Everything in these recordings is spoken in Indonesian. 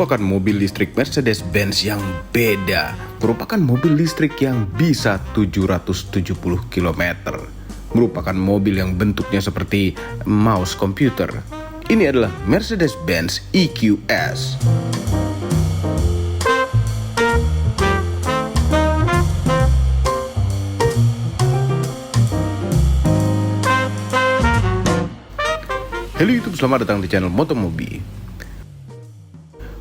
merupakan mobil listrik Mercedes-Benz yang beda. Merupakan mobil listrik yang bisa 770 km. Merupakan mobil yang bentuknya seperti mouse komputer. Ini adalah Mercedes-Benz EQS. Halo YouTube, selamat datang di channel Motomobi.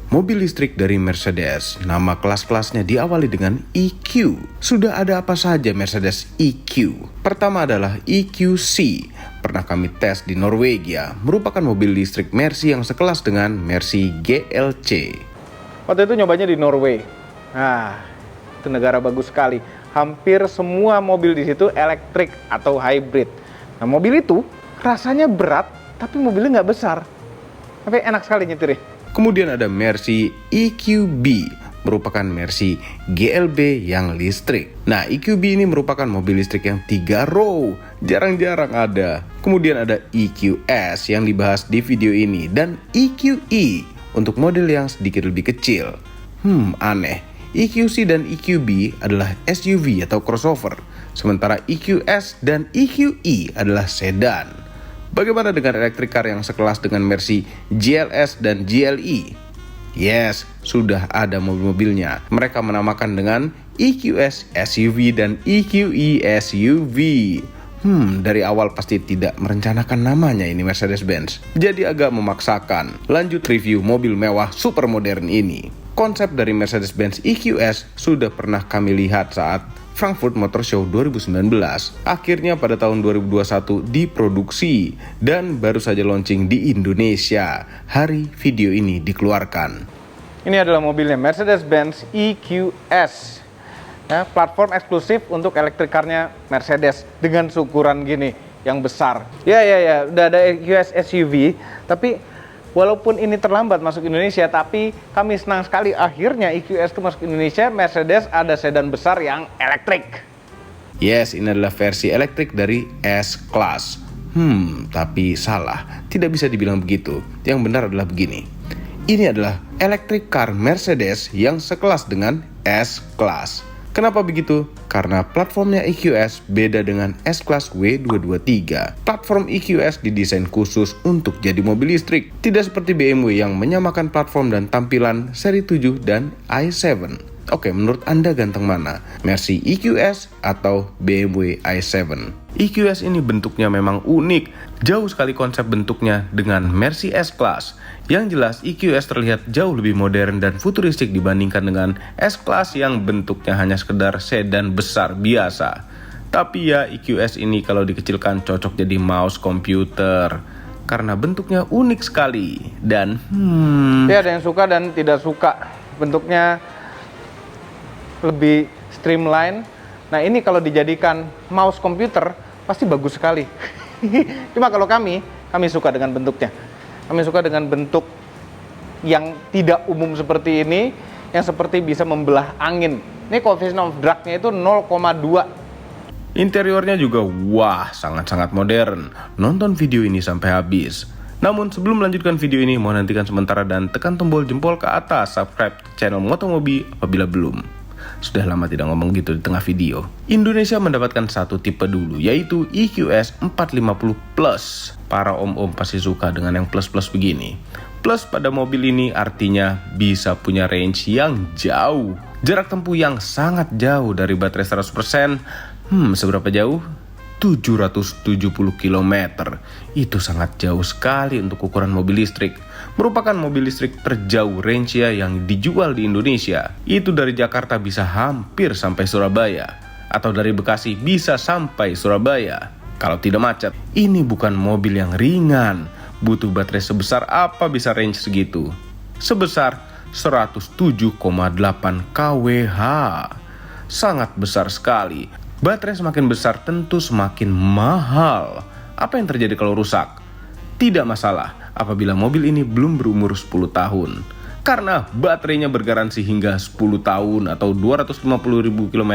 Mobil listrik dari Mercedes, nama kelas-kelasnya diawali dengan EQ. Sudah ada apa saja Mercedes EQ? Pertama adalah EQC, pernah kami tes di Norwegia, merupakan mobil listrik Mercy yang sekelas dengan Mercy GLC. Waktu itu nyobanya di Norway. Nah, itu negara bagus sekali. Hampir semua mobil di situ elektrik atau hybrid. Nah, mobil itu rasanya berat, tapi mobilnya nggak besar. Tapi enak sekali nyetirnya. Kemudian ada Mercy EQB, merupakan Mercy GLB yang listrik. Nah, EQB ini merupakan mobil listrik yang 3 row, jarang-jarang ada. Kemudian ada EQS yang dibahas di video ini, dan EQE untuk model yang sedikit lebih kecil. Aneh. EQC dan EQB adalah SUV atau crossover, sementara EQS dan EQE adalah sedan. Bagaimana dengan electric car yang sekelas dengan Mercy GLS dan GLE? Yes, sudah ada mobil-mobilnya. Mereka menamakan dengan EQS SUV dan EQE SUV. Dari awal pasti tidak merencanakan namanya ini Mercedes-Benz. Jadi agak memaksakan. Lanjut review mobil mewah super modern ini. Konsep dari Mercedes-Benz EQS sudah pernah kami lihat saat Frankfurt Motor Show 2019. Akhirnya pada tahun 2021 diproduksi dan baru saja launching di Indonesia hari video ini dikeluarkan. Ini adalah mobilnya Mercedes-Benz EQS. Ya, platform eksklusif untuk electric car-nya Mercedes dengan ukuran gini yang besar. Ya, udah ada EQS SUV, tapi walaupun ini terlambat masuk Indonesia, tapi kami senang sekali akhirnya EQS itu masuk Indonesia. Mercedes ada sedan besar yang elektrik. Yes, ini adalah versi elektrik dari S-Class. Tapi salah, tidak bisa dibilang begitu. Yang benar adalah begini. Ini adalah electric car Mercedes yang sekelas dengan S-Class. Kenapa begitu? Karena platformnya EQS beda dengan S-Class W223. Platform EQS didesain khusus untuk jadi mobil listrik. Tidak seperti BMW yang menyamakan platform dan tampilan seri 7 dan i7. Oke, menurut Anda ganteng mana? Mercy EQS atau BMW i7? EQS ini bentuknya memang unik. Jauh sekali konsep bentuknya dengan Mercy S-Class. Yang jelas EQS terlihat jauh lebih modern dan futuristik dibandingkan dengan S-Class yang bentuknya hanya sekedar sedan besar biasa. Tapi ya, EQS ini kalau dikecilkan cocok jadi mouse komputer karena bentuknya unik sekali. Dan ya, ada yang suka dan tidak suka. Bentuknya lebih streamline. Nah, ini kalau dijadikan mouse komputer pasti bagus sekali. Cuma kalau kami suka dengan bentuknya. Kami suka dengan bentuk yang tidak umum seperti ini, yang seperti bisa membelah angin. Ini coefficient of drag-nya itu 0,2. Interiornya juga wah, sangat-sangat modern. Nonton video ini sampai habis. Namun sebelum melanjutkan video ini, mohon hentikan sementara dan tekan tombol jempol ke atas. Subscribe channel Motomobi apabila belum. Sudah lama tidak ngomong gitu di tengah video. Indonesia mendapatkan satu tipe dulu, yaitu EQS 450 Plus. Para om-om pasti suka dengan yang plus-plus begini. Plus pada mobil ini artinya bisa punya range yang jauh. Jarak tempuh yang sangat jauh dari baterai 100%. Seberapa jauh? 770 km. Itu sangat jauh sekali untuk ukuran mobil listrik. Merupakan mobil listrik terjauh range yang dijual di Indonesia. Itu dari Jakarta bisa hampir sampai Surabaya, atau dari Bekasi bisa sampai Surabaya kalau tidak macet. Ini bukan mobil yang ringan. Butuh baterai sebesar apa bisa range segitu? Sebesar 107,8 kWh. Sangat besar sekali. Baterai semakin besar tentu semakin mahal. Apa yang terjadi kalau rusak? Tidak masalah apabila mobil ini belum berumur 10 tahun. Karena baterainya bergaransi hingga 10 tahun atau 250.000 km,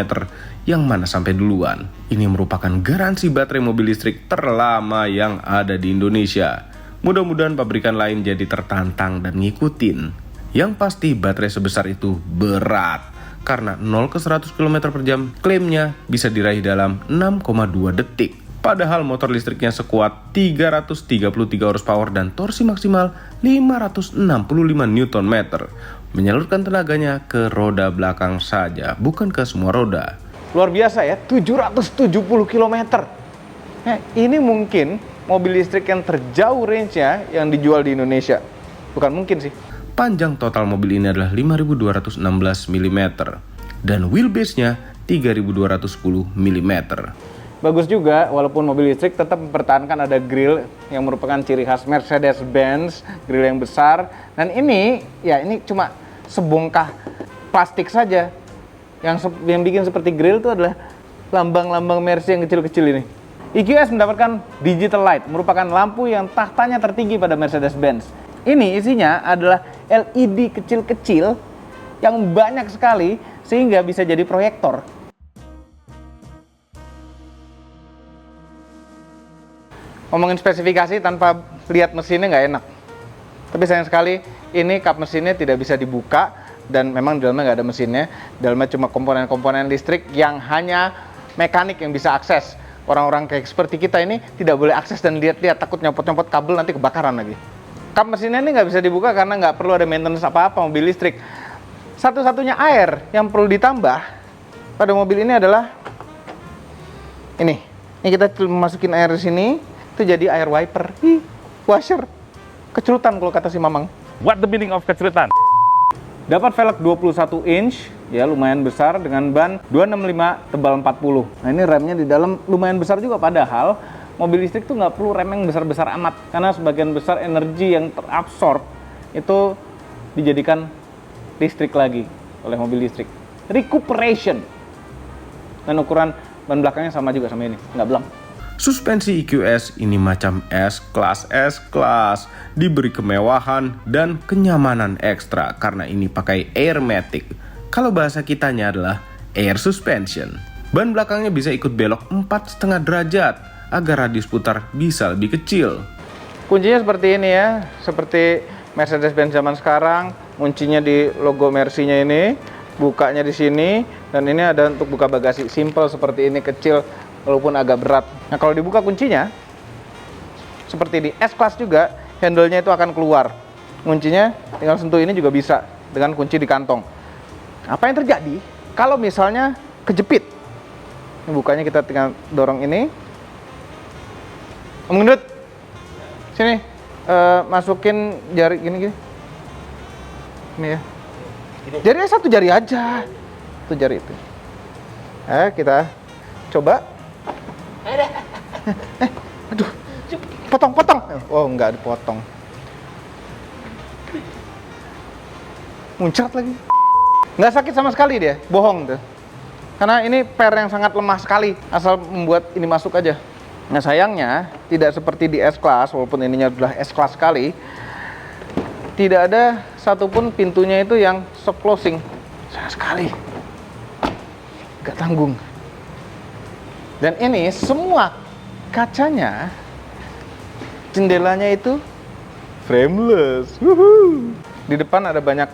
yang mana sampai duluan. Ini merupakan garansi baterai mobil listrik terlama yang ada di Indonesia. Mudah-mudahan pabrikan lain jadi tertantang dan ngikutin. Yang pasti baterai sebesar itu berat, karena 0 ke 100 km per jam klaimnya bisa diraih dalam 6,2 detik. Padahal motor listriknya sekuat 333 horsepower dan torsi maksimal 565 Nm. Menyalurkan tenaganya ke roda belakang saja, bukan ke semua roda. Luar biasa ya, 770 km. Ini mungkin mobil listrik yang terjauh range-nya yang dijual di Indonesia. Bukan mungkin sih. Panjang total mobil ini adalah 5.216 mm dan wheelbase-nya 3.210 mm. Bagus juga, walaupun mobil listrik tetap mempertahankan ada grill yang merupakan ciri khas Mercedes-Benz, grill yang besar. Dan ini, ya ini cuma sebongkah plastik saja. Yang bikin seperti grill itu adalah lambang-lambang Mercy yang kecil-kecil ini. EQS mendapatkan Digital Light, merupakan lampu yang tahtanya tertinggi pada Mercedes-Benz. Ini isinya adalah LED kecil-kecil yang banyak sekali sehingga bisa jadi proyektor. Ngomongin spesifikasi tanpa lihat mesinnya nggak enak. Tapi sayang sekali ini kap mesinnya tidak bisa dibuka dan memang di dalamnya nggak ada mesinnya. Di dalamnya cuma komponen-komponen listrik yang hanya mekanik yang bisa akses. Orang-orang kayak seperti kita ini tidak boleh akses dan lihat-lihat, takut nyopot-nyopot kabel nanti kebakaran lagi. Kap mesinnya ini nggak bisa dibuka karena nggak perlu ada maintenance apa-apa mobil listrik. Satu-satunya air yang perlu ditambah pada mobil ini adalah ini. Ini kita masukin air di sini. Itu jadi air wiper, washer, kecerutan kalau kata si Mamang. What the meaning of kecerutan? Dapat velg 21 inch, ya lumayan besar dengan ban 265 tebal 40. Nah ini remnya di dalam lumayan besar juga, padahal mobil listrik tuh nggak perlu rem yang besar-besar amat karena sebagian besar energi yang terabsorb itu dijadikan listrik lagi oleh mobil listrik. Recuperation. Dan ukuran ban belakangnya sama juga sama ini, nggak belang. Suspensi EQS ini macam S-Class, diberi kemewahan dan kenyamanan ekstra karena ini pakai Airmatic. Kalau bahasa kitanya adalah Air Suspension. Ban belakangnya bisa ikut belok 4,5 derajat agar radius putar bisa lebih kecil. Kuncinya seperti ini ya, seperti Mercedes-Benz zaman sekarang, kuncinya di logo Mercy-nya ini, bukanya di sini, dan ini ada untuk buka bagasi, simple seperti ini, kecil walaupun agak berat. Nah kalau dibuka kuncinya seperti di S-Class juga, handle-nya itu akan keluar. Kuncinya tinggal sentuh ini juga bisa dengan kunci di kantong. Apa yang terjadi kalau misalnya kejepit? Ini bukanya kita tinggal dorong ini. Om Gendut, sini, masukin jari gini. Ini ya. Jarinya satu jari aja. Satu jari itu. Kita coba. Aduh, potong. Oh, enggak dipotong. Muncrat lagi. Nggak sakit sama sekali dia, bohong tuh. Karena ini per yang sangat lemah sekali, asal membuat ini masuk aja. Nah sayangnya, tidak seperti di S-Class, walaupun ininya adalah S-Class sekali, tidak ada satupun pintunya itu yang soft closing. Sayang sekali. Nggak tanggung. Dan ini semua kacanya, jendelanya itu frameless. Woohoo. Di depan ada banyak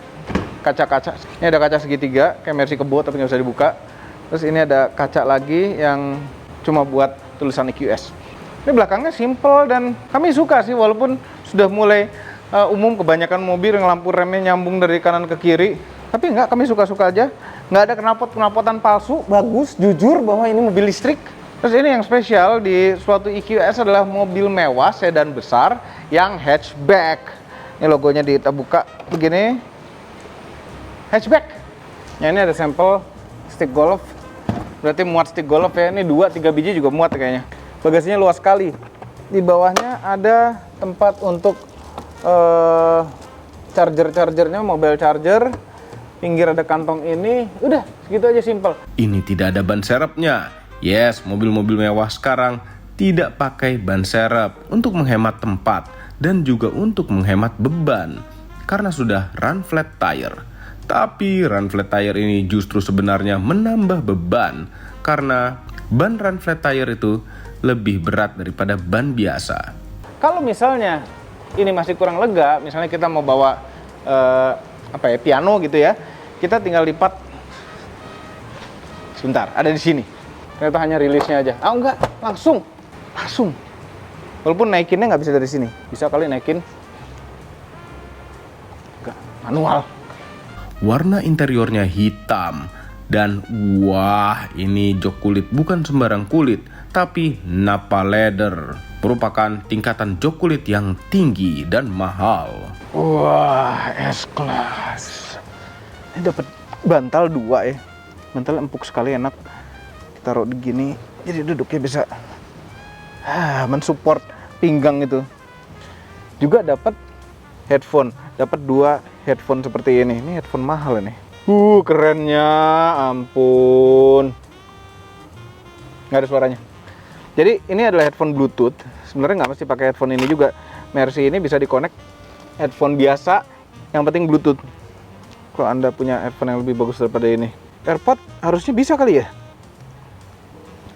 kaca-kaca. Ini ada kaca segitiga, kayak Mercy kebo tapi nggak bisa dibuka. Terus ini ada kaca lagi yang cuma buat tulisan EQS. Ini belakangnya simple dan kami suka sih, walaupun sudah mulai umum kebanyakan mobil yang lampu remnya nyambung dari kanan ke kiri. Tapi enggak, kami suka-suka aja. Nggak ada knalpot-knalpotan palsu, bagus, jujur bahwa ini mobil listrik. Terus ini yang spesial di suatu EQS adalah mobil mewah sedan besar yang hatchback. Ini logonya kita buka begini. Hatchback. Nah ini ada sampel stick golf. Berarti muat stick golf ya. Ini 2-3 biji juga muat kayaknya. Bagasinya luas sekali. Di bawahnya ada tempat untuk charger-chargernya, mobile charger. Pinggir ada kantong ini. Udah, segitu aja simple. Ini tidak ada ban serepnya. Yes, mobil-mobil mewah sekarang tidak pakai ban serep untuk menghemat tempat dan juga untuk menghemat beban karena sudah run flat tire. Tapi run flat tire ini justru sebenarnya menambah beban karena ban run flat tire itu lebih berat daripada ban biasa. Kalau misalnya ini masih kurang lega, misalnya kita mau bawa apa ya, piano gitu ya. Kita tinggal lipat. Sebentar, ada di sini. Ternyata hanya rilisnya aja. Ah enggak, langsung. Walaupun naikinnya nggak bisa dari sini. Bisa kali naikin. Enggak, manual. Warna interiornya hitam. Dan wah, ini jok kulit bukan sembarang kulit, tapi Nappa Leather. Merupakan tingkatan jok kulit yang tinggi dan mahal. Wah, S-Class. Ini dapat bantal 2 ya. Bantal empuk sekali, enak. Taruh di gini, jadi duduknya bisa mensupport pinggang itu. Juga dapat headphone, dapat 2 headphone seperti ini. Ini headphone mahal ini. Kerennya, ampun. Nggak ada suaranya. Jadi ini adalah headphone Bluetooth. Sebenarnya nggak mesti pakai headphone ini juga. Mercy ini bisa di-connect headphone biasa, yang penting Bluetooth. Kalau Anda punya headphone yang lebih bagus daripada ini. AirPod harusnya bisa kali ya?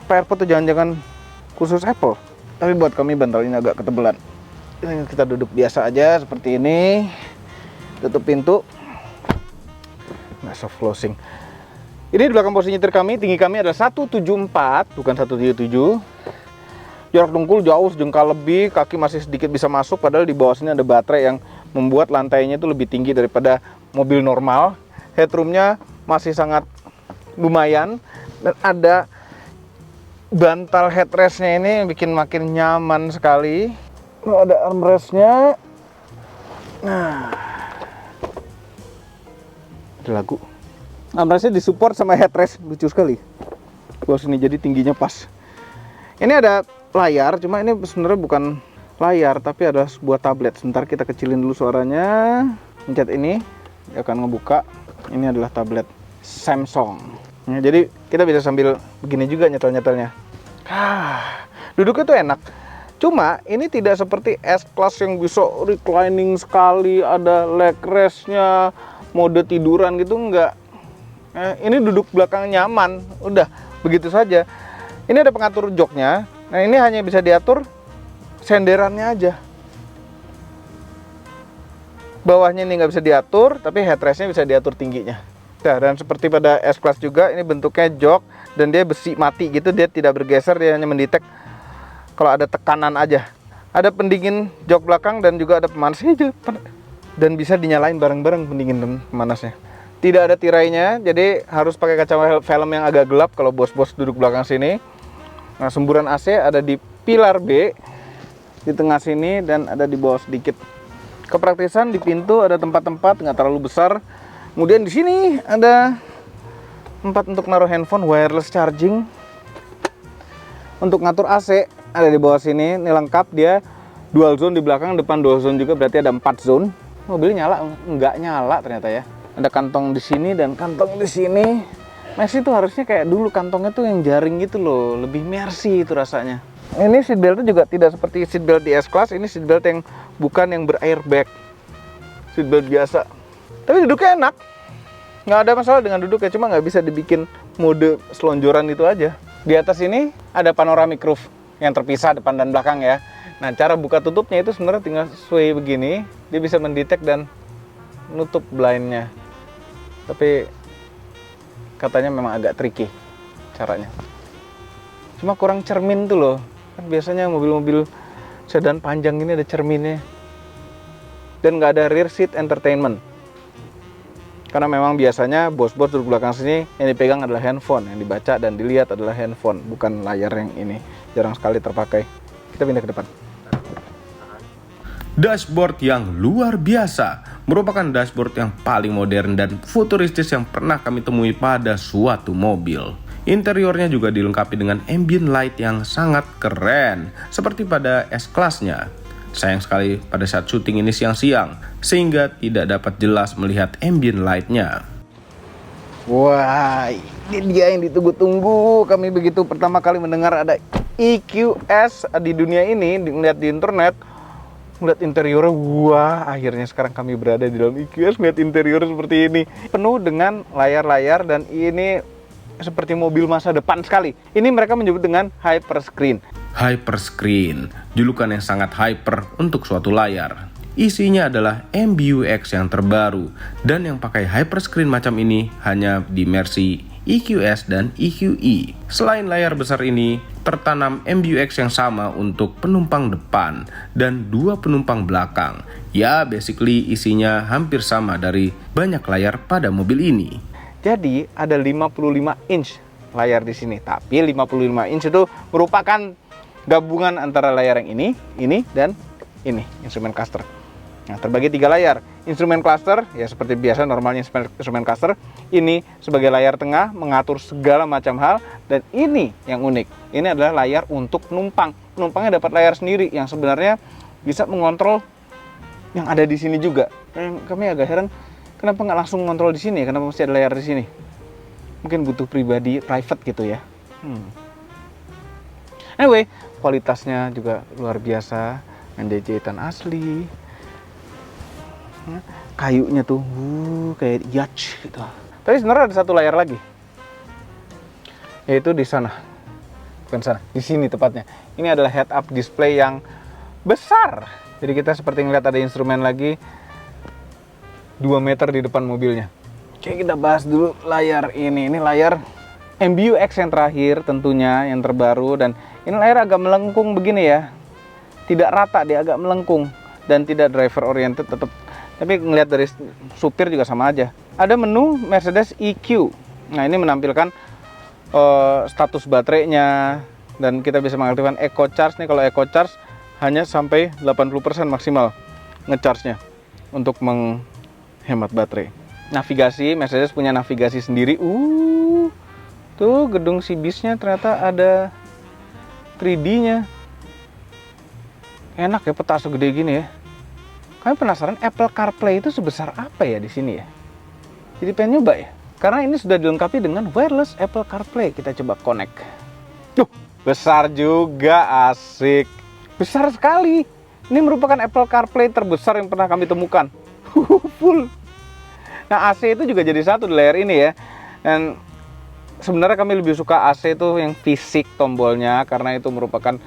Apa AirPod itu jangan-jangan khusus Apple? Tapi buat kami bantal ini agak ketebelan. Ini kita duduk biasa aja seperti ini. Tutup pintu. Nah, soft closing. Ini di belakang posisi nyetir kami, tinggi kami adalah 174, bukan 177. Jarak dengkul jauh sejengkal lebih, kaki masih sedikit bisa masuk, padahal di bawah sini ada baterai yang membuat lantainya itu lebih tinggi daripada mobil normal. Headroomnya masih sangat lumayan, dan ada bantal headrestnya ini yang bikin makin nyaman sekali. Ada armrestnya. Nah, ada lagu. Armrestnya disupport sama headrest, lucu sekali. Bawah sini jadi tingginya pas. Ini ada layar, cuma ini sebenarnya bukan layar, tapi ada sebuah tablet. Sebentar kita kecilin dulu suaranya. Pencet ini, dia akan ngebuka. Ini adalah tablet Samsung. Nah, jadi kita bisa sambil begini juga nyetel-nyetelnya. Duduknya tuh enak. Cuma ini tidak seperti S-Class yang bisa reclining sekali, ada leg restnya, mode tiduran gitu, enggak. Ini duduk belakang nyaman, udah begitu saja. Ini ada pengatur joknya. Nah, ini hanya bisa diatur senderannya aja. Bawahnya ini nggak bisa diatur, tapi headrestnya bisa diatur tingginya. Nah, dan seperti pada S-Class juga, ini bentuknya jok dan dia besi mati gitu, dia tidak bergeser, dia hanya mendetek kalau ada tekanan aja. Ada pendingin jok belakang dan juga ada pemanasnya aja. Dan bisa dinyalain bareng-bareng pendingin dan pemanasnya. Tidak ada tirainya, jadi harus pakai kacamata film yang agak gelap kalau bos-bos duduk belakang sini. Nah, semburan AC ada di pilar B, di tengah sini, dan ada di bawah sedikit. Kepraktisan di pintu ada tempat-tempat, nggak terlalu besar. Kemudian di sini ada tempat untuk naruh handphone, wireless charging. Untuk ngatur AC ada di bawah sini, ini lengkap, dia dual zone di belakang, depan dual zone juga, berarti ada 4 zone. Mobilnya nyala? Nggak nyala ternyata ya. Ada kantong di sini dan kantong di sini. Mercy itu harusnya kayak dulu kantongnya tuh yang jaring gitu loh, lebih Mercy itu rasanya. Ini seatbeltnya juga tidak seperti seatbelt di S-Class, ini seatbelt yang bukan yang ber-airbag, seatbelt biasa. Tapi duduknya enak, nggak ada masalah dengan duduknya, cuma nggak bisa dibikin mode selonjoran itu aja. Di atas ini ada panoramic roof yang terpisah depan dan belakang ya. Nah, cara buka tutupnya itu sebenarnya tinggal sway begini, dia bisa mendetek dan nutup blindnya. Tapi katanya memang agak tricky caranya. Cuma kurang cermin tuh loh. Kan biasanya mobil-mobil sedan panjang ini ada cerminnya. Dan nggak ada rear seat entertainment. Karena memang biasanya bos-bos duduk belakang sini yang dipegang adalah handphone, yang dibaca dan dilihat adalah handphone, bukan layar yang ini. Jarang sekali terpakai. Kita pindah ke depan. Dashboard yang luar biasa, merupakan dashboard yang paling modern dan futuristis yang pernah kami temui pada suatu mobil. Interiornya juga dilengkapi dengan ambient light yang sangat keren, seperti pada S-Class-nya. Sayang sekali pada saat syuting ini siang-siang, sehingga tidak dapat jelas melihat ambient light-nya. Wah, ini dia yang ditunggu-tunggu. Kami begitu pertama kali mendengar ada EQS di dunia ini, melihat di internet, melihat interiornya, wah, akhirnya sekarang kami berada di dalam EQS, melihat interior seperti ini. Penuh dengan layar-layar dan ini seperti mobil masa depan sekali. Ini mereka menyebut dengan hyperscreen. Hyperscreen, julukan yang sangat hyper untuk suatu layar. Isinya adalah MBUX yang terbaru dan yang pakai hyperscreen macam ini hanya di Mercy EQS dan EQE. Selain layar besar ini, tertanam MBUX yang sama untuk penumpang depan dan 2 penumpang belakang. Ya, basically isinya hampir sama dari banyak layar pada mobil ini. Jadi ada 55 inch layar di sini, tapi 55 inch itu merupakan gabungan antara layar yang ini dan ini, instrumen cluster. Nah, terbagi 3 layar. Instrumen cluster ya seperti biasa normalnya instrumen cluster. Ini sebagai layar tengah mengatur segala macam hal, dan ini yang unik. Ini adalah layar untuk penumpang. Penumpangnya dapat layar sendiri yang sebenarnya bisa mengontrol yang ada di sini juga. Kami agak heran kenapa nggak langsung ngontrol di sini? Kenapa mesti ada layar di sini? Mungkin butuh pribadi, private gitu ya. Anyway, kualitasnya juga luar biasa. Yang jahitan asli. Kayunya tuh kayak yacht gitu. Tapi sebenarnya ada satu layar lagi, yaitu di sana, bukan sana, di sini tepatnya. Ini adalah head up display yang besar. Jadi kita seperti ngeliat ada instrumen lagi 2 meter di depan mobilnya. Oke, kita bahas dulu layar ini. Ini layar MBUX yang terakhir tentunya, yang terbaru. Dan ini layar agak melengkung begini ya, tidak rata, dia agak melengkung dan tidak driver oriented tetap. Tapi ngelihat dari supir juga sama aja. Ada menu Mercedes EQ. Nah, ini menampilkan status baterainya, dan kita bisa mengaktifkan Eco Charge nih. Kalau Eco Charge hanya sampai 80% maksimal ngecharge-nya untuk menghemat baterai. Navigasi, Mercedes punya navigasi sendiri. Tuh gedung Cibisnya ternyata ada 3D-nya. Enak ya, peta segede gini ya. Kami penasaran Apple CarPlay itu sebesar apa ya di sini ya. Jadi pengen nyoba ya. Karena ini sudah dilengkapi dengan wireless Apple CarPlay. Kita coba connect. Besar juga, asik. Besar sekali. Ini merupakan Apple CarPlay terbesar yang pernah kami temukan. Full. Nah, AC itu juga jadi satu di layar ini ya. Dan sebenarnya kami lebih suka AC itu yang fisik tombolnya, karena itu merupakan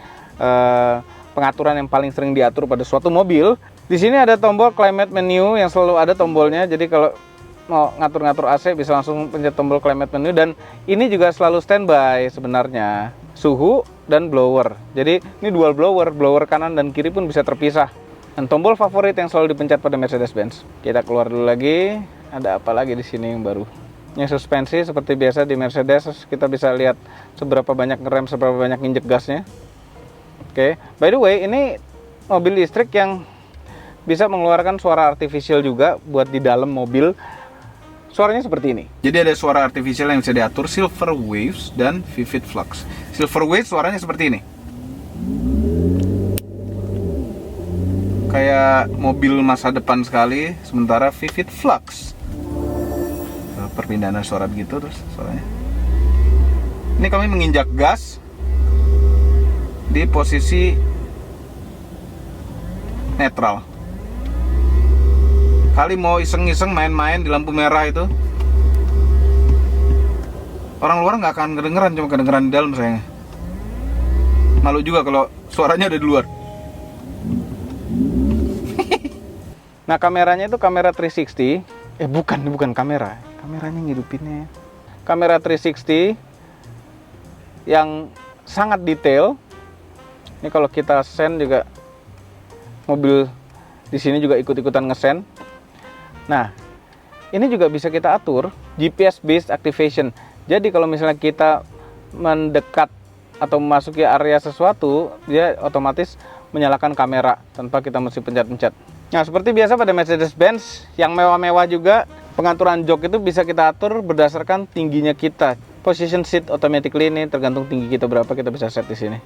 pengaturan yang paling sering diatur pada suatu mobil. Di sini ada tombol climate menu yang selalu ada tombolnya. Jadi kalau mau ngatur-ngatur AC bisa langsung pencet tombol climate menu, dan ini juga selalu standby sebenarnya. Suhu dan blower. Jadi ini dual blower, blower kanan dan kiri pun bisa terpisah. Dan tombol favorit yang selalu dipencet pada Mercedes-Benz. Kita keluar dulu lagi. Ada apa lagi di sini yang baru? Ini suspensi seperti biasa di Mercedes. Kita bisa lihat seberapa banyak ngerem, seberapa banyak injek gasnya. Oke, by the way, ini mobil listrik yang bisa mengeluarkan suara artificial juga buat di dalam mobil. Suaranya seperti ini. Jadi ada suara artificial yang bisa diatur, Silver Waves dan Vivid Flux. Silver Waves suaranya seperti ini. Kayak mobil masa depan sekali, sementara Vivid Flux perpindahan suara begitu terus suaranya. Ini kami menginjak gas di posisi netral. Kali mau iseng-iseng main-main di lampu merah itu, orang luar nggak akan kedengeran, cuma kedengeran di dalam sayangnya. Malu juga kalau suaranya ada di luar. Nah, kameranya itu kamera 360. Bukan kamera. Kameranya ngidupinnya. Kamera 360 yang sangat detail. Ini kalau kita sen juga, mobil di sini juga ikut-ikutan ngesen. Nah, ini juga bisa kita atur GPS based activation. Jadi kalau misalnya kita mendekat atau memasuki area sesuatu, dia otomatis menyalakan kamera tanpa kita mesti pencet-pencet. Nah, seperti biasa pada Mercedes-Benz yang mewah-mewah juga, pengaturan jok itu bisa kita atur berdasarkan tingginya kita. Position seat automatically ini tergantung tinggi kita berapa, kita bisa set di sini.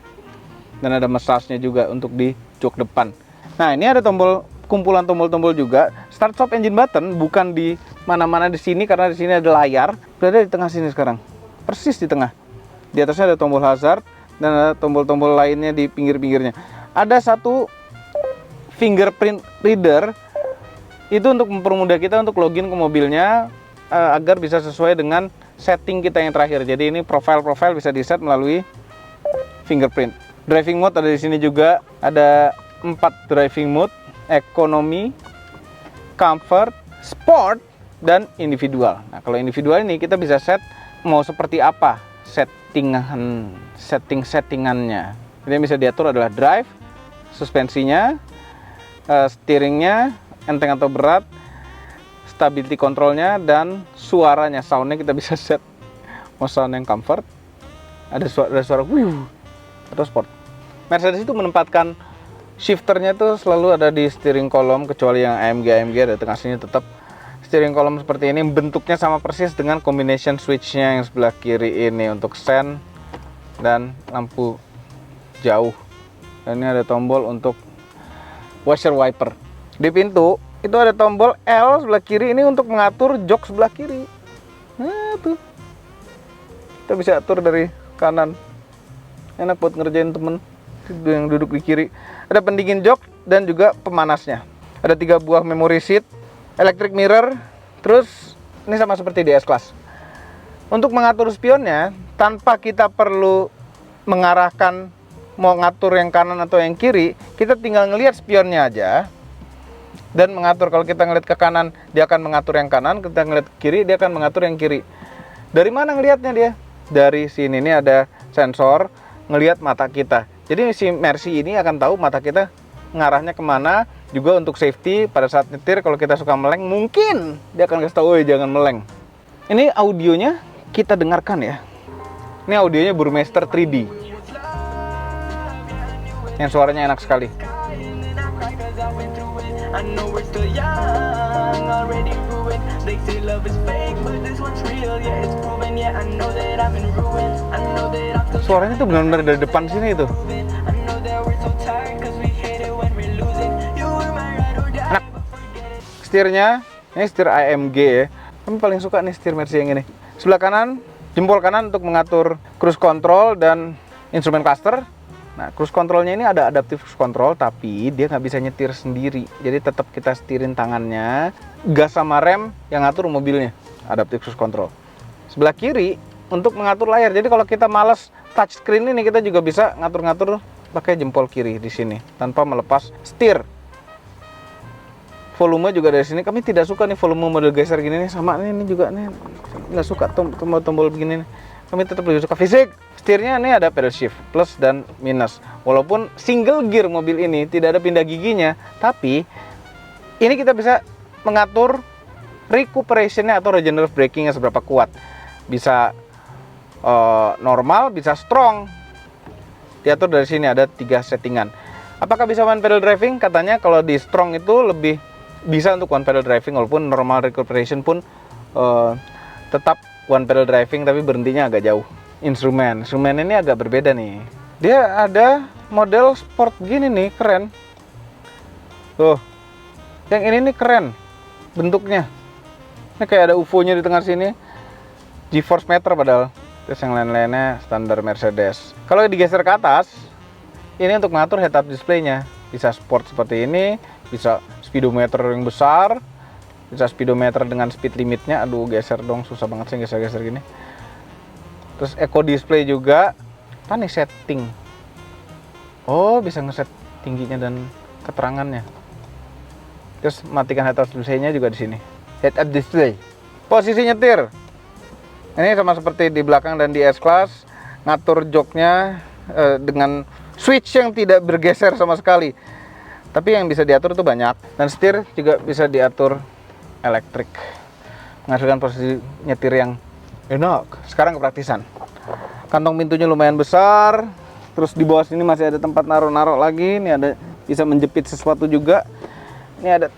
Dan ada massage-nya juga untuk di jok depan. Nah, ini ada tombol, kumpulan tombol-tombol juga. Start stop engine button bukan di mana-mana di sini, karena di sini ada layar. Berada di tengah sini sekarang. Persis di tengah. Di atasnya ada tombol hazard dan ada tombol-tombol lainnya di pinggir-pinggirnya. Ada satu fingerprint reader, itu untuk mempermudah kita untuk login ke mobilnya agar bisa sesuai dengan setting kita yang terakhir. Jadi ini profile bisa di-set melalui fingerprint. Driving mode ada di sini juga, ada 4 driving mode. ekonomi, comfort, sport, dan individual. Nah, kalau individual ini kita bisa set mau seperti apa settingannya. Jadi yang bisa diatur adalah drive, suspensinya, steeringnya, enteng atau berat, stability controlnya, dan suaranya, soundnya kita bisa set mau sound yang comfort, ada suara atau sport. Mercedes itu menempatkan shifternya tuh selalu ada di steering column, kecuali yang AMG ada tengah sini tetap steering column seperti ini. Bentuknya sama persis dengan combination switchnya yang sebelah kiri ini untuk sen dan lampu jauh. Dan ini ada tombol untuk washer wiper. Di pintu itu ada tombol L sebelah kiri ini untuk mengatur jok sebelah kiri. Nah tuh, kita bisa atur dari kanan. Enak buat ngerjain temen yang duduk di kiri. Ada pendingin jok dan juga pemanasnya. Ada 3 buah memory seat, electric mirror. Terus ini sama seperti di S-Class. Untuk mengatur spionnya tanpa kita perlu mengarahkan mau ngatur yang kanan atau yang kiri, kita tinggal ngelihat spionnya aja dan mengatur. Kalau kita ngelihat ke kanan, dia akan mengatur yang kanan. Kita ngelihat ke kiri, dia akan mengatur yang kiri. Dari mana ngelihatnya dia? Dari sini, ini ada sensor ngelihat mata kita. Jadi si Mercy ini akan tahu mata kita ngarahnya kemana. Juga untuk safety pada saat nyetir, kalau kita suka meleng, mungkin dia akan kasih tahu, jangan meleng. Ini audionya kita dengarkan ya. Ini audionya Burmester 3D. Yang suaranya enak sekali. Suaranya tuh benar-benar dari depan sini itu. Enak. Setirnya, ini setir AMG ya. Kami paling suka nih setir Mercy yang ini. Sebelah kanan, jempol kanan untuk mengatur cruise control dan instrumen cluster. Nah, cruise controlnya ini ada adaptive cruise control, tapi dia nggak bisa nyetir sendiri. Jadi tetap kita setirin tangannya, gas sama rem yang ngatur mobilnya. Adaptive cruise control. Sebelah kiri untuk mengatur layar. Jadi kalau kita males touchscreen ini, kita juga bisa ngatur-ngatur pakai jempol kiri di sini tanpa melepas setir. Volume juga dari sini. Kami tidak suka nih volume model geser gini nih, sama ini juga nih nggak suka tombol begini nih. Kami tetap lebih suka fisik. Setirnya ini ada pedal shift plus dan minus. Walaupun single gear mobil ini tidak ada pindah giginya, tapi ini kita bisa mengatur recuperationnya atau regenerative brakingnya seberapa kuat. Bisa normal, bisa strong. Diatur dari sini ada 3 settingan. Apakah bisa one pedal driving? Katanya kalau di strong itu lebih bisa untuk one pedal driving, walaupun normal recuperation pun tetap one pedal driving, tapi berhentinya agak jauh. Instrumen ini agak berbeda nih. Dia ada model sport gini nih, keren. Tuh, yang ini nih keren bentuknya. Ini kayak ada UFO-nya di tengah sini. G-force meter padahal. Terus yang lain-lainnya standar Mercedes. Kalau digeser ke atas, ini untuk mengatur head-up display-nya. Bisa sport seperti ini, bisa speedometer yang besar, bisa speedometer dengan speed limitnya. Aduh, geser dong, susah banget sih geser-geser gini. Terus eco display juga. Apa nih setting? Oh, bisa ngeset tingginya dan keterangannya. Terus matikan head-up display-nya juga di sini. Head-up display. Posisi nyetir. Ini sama seperti di belakang dan di S-Class. Ngatur joknya dengan switch yang tidak bergeser sama sekali. Tapi yang bisa diatur itu banyak. Dan setir juga bisa diatur elektrik. Menghasilkan posisi nyetir yang enak. Sekarang kepraktisan. Kantong pintunya lumayan besar. Terus di bawah sini masih ada tempat naruh-naruh lagi. Ini ada bisa menjepit sesuatu juga. Ini ada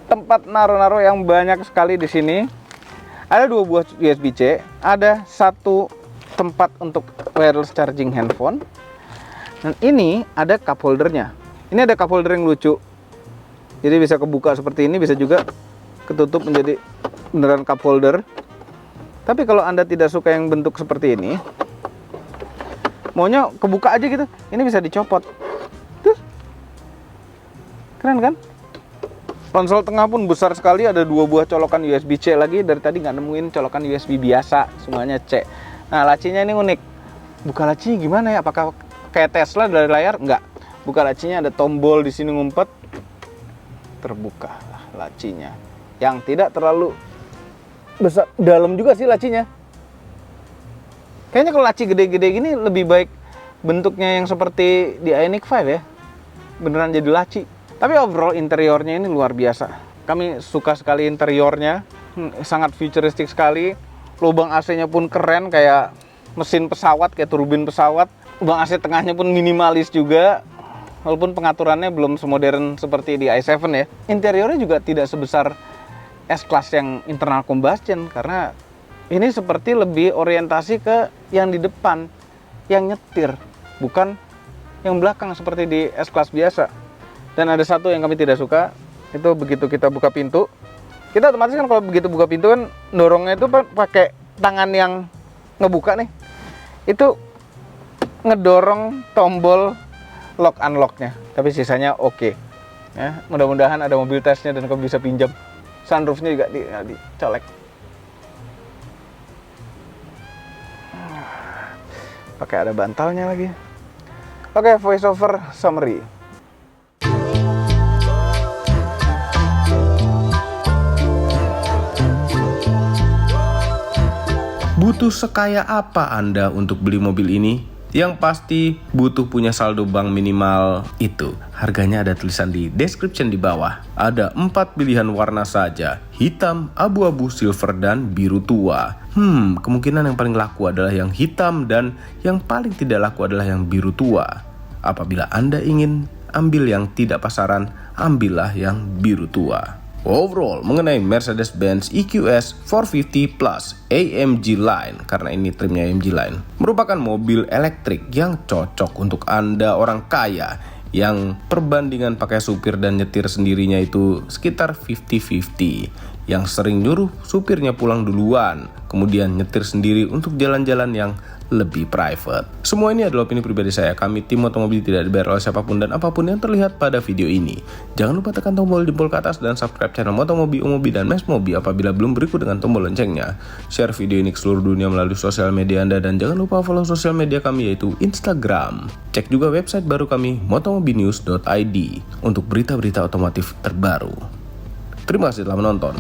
tempat naruh-naruh yang banyak sekali di sini. Ada 2 buah USB-C. Ada 1 tempat untuk wireless charging handphone. Dan ini ada cup holdernya. Ini ada cup holder yang lucu. Jadi bisa kebuka seperti ini, bisa juga ketutup menjadi beneran cup holder. Tapi kalau Anda tidak suka yang bentuk seperti ini, maunya kebuka aja gitu, ini bisa dicopot. Tuh. Keren kan? Konsol tengah pun besar sekali, ada 2 buah colokan USB-C lagi. Dari tadi nggak nemuin colokan USB biasa, semuanya C. Nah, lacinya ini unik. Buka lacinya gimana ya? Apakah kayak Tesla dari layar? Enggak. Buka lacinya ada tombol di sini ngumpet. terbuka lacinya. Yang tidak terlalu besar, dalam juga sih lacinya. Kayaknya kalau laci gede-gede gini lebih baik bentuknya yang seperti di Ioniq 5 ya. Beneran jadi laci. Tapi overall interiornya ini luar biasa. Kami suka sekali interiornya. Sangat futuristik sekali. Lubang AC-nya pun keren kayak mesin pesawat, kayak turbin pesawat. Lubang AC tengahnya pun minimalis juga. Walaupun pengaturannya belum semodern seperti di i7 ya. Interiornya juga tidak sebesar S-Class yang internal combustion. Karena ini seperti lebih orientasi ke yang di depan, yang nyetir. Bukan yang belakang seperti di S-Class biasa. Dan ada satu yang kami tidak suka. Itu begitu kita buka pintu. Kita otomatis kan kalau begitu buka pintu kan dorongnya itu pakai tangan yang ngebuka nih. Itu ngedorong tombol lock unlocknya, tapi sisanya oke. Ya, mudah-mudahan ada mobil tesnya dan kamu bisa pinjam. Sunroofnya juga dicolek. Pakai ada bantalnya lagi. Oke, voice over summary. Butuh sekaya apa Anda untuk beli mobil ini? Yang pasti butuh punya saldo bank minimal itu. Harganya ada tulisan di description di bawah. Ada 4 pilihan warna saja. Hitam, abu-abu, silver, dan biru tua. Kemungkinan yang paling laku adalah yang hitam dan yang paling tidak laku adalah yang biru tua. Apabila Anda ingin ambil yang tidak pasaran, ambillah yang biru tua. Overall, mengenai Mercedes-Benz EQS 450 Plus AMG Line, karena ini trimnya AMG Line, merupakan mobil elektrik yang cocok untuk Anda orang kaya yang perbandingan pakai supir dan nyetir sendirinya itu sekitar 50-50, yang sering nyuruh supirnya pulang duluan, kemudian nyetir sendiri untuk jalan-jalan yang lebih private. Semua ini adalah opini pribadi saya. Kami tim Motomobi tidak dibayar oleh siapapun dan apapun yang terlihat pada video ini. Jangan lupa tekan tombol jempol ke atas dan subscribe channel Motomobi, Omobi, dan Mesmobi apabila belum, berikut dengan tombol loncengnya. Share video ini ke seluruh dunia melalui sosial media Anda dan jangan lupa follow sosial media kami yaitu Instagram. Cek juga website baru kami motomobinews.id untuk berita-berita otomotif terbaru. Terima kasih telah menonton.